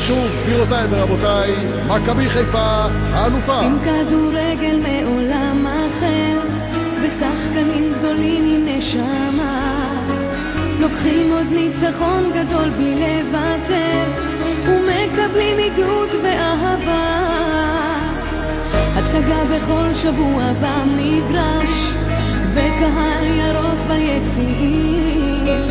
ושוב, גבירותיי ורבותיי, מכבי חיפה, האלופה. עם כדורגל מעולם אחר, ושחקנים גדולים עם נשמה, לוקחים עוד ניצחון גדול בלי לוותר, ומקבלים עידוד ואהבה. הצגה בכל שבוע במגרש, וקהל ירוק ביציעים,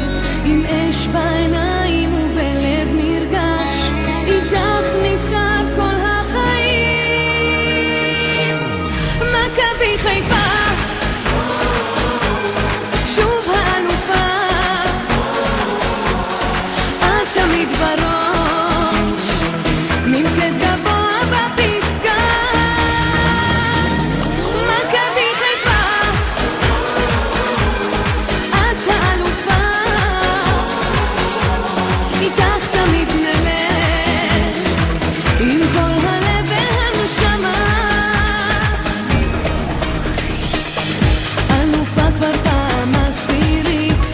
עם אש בעיניים ובלב נרגש, איתך נצעד כל החיים. מכבי חיפה שוב האלופה, את תמיד בראש, נמצאת גבוה בפסגה. מכבי חיפה את האלופה, איתך תמיד נלך, עם כל הלב והנשמה. אלופה כבר פעם עשירית,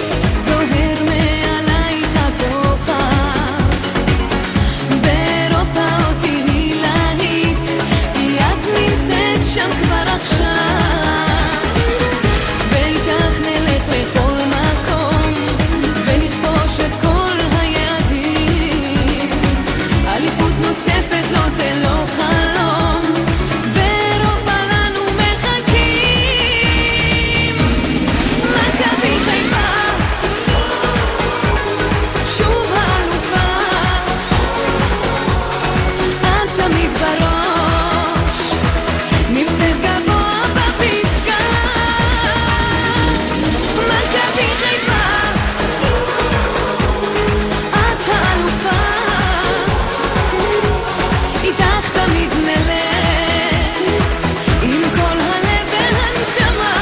זוהר מעלייך הכוכב, באירופה עוד תהי להיט, כי את נמצאת שם כבר עכשיו. ואיתך נלך לכל מקום, ונכבוש את כל היעדים. אליפות נוספת לא, זה לא חלום, באירופה לנו מחכים. מכבי חיפה שוב האלופה, את תמיד בראש, נמצאת גבוה בפסגה. מכבי חיפה את האלופה, איתך תמיד נלך, עם כל הלב והנשמה.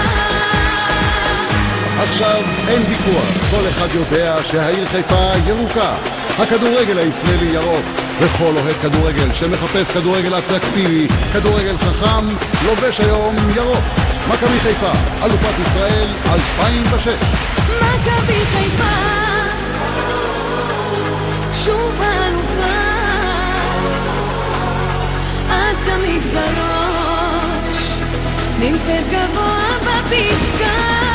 עכשיו אין ויכוח, כל אחד יודע שהעיר חיפה ירוקה. הכדורגל הישראלי ירוק, וכל אוהד כדורגל שמחפש כדורגל אטרקטיבי, כדורגל חכם, לובש היום ירוק. מכבי חיפה, אלופת ישראל 2006. מכבי חיפה שוב האלופה, את תמיד בראש, נמצאת גבוה בפסגה.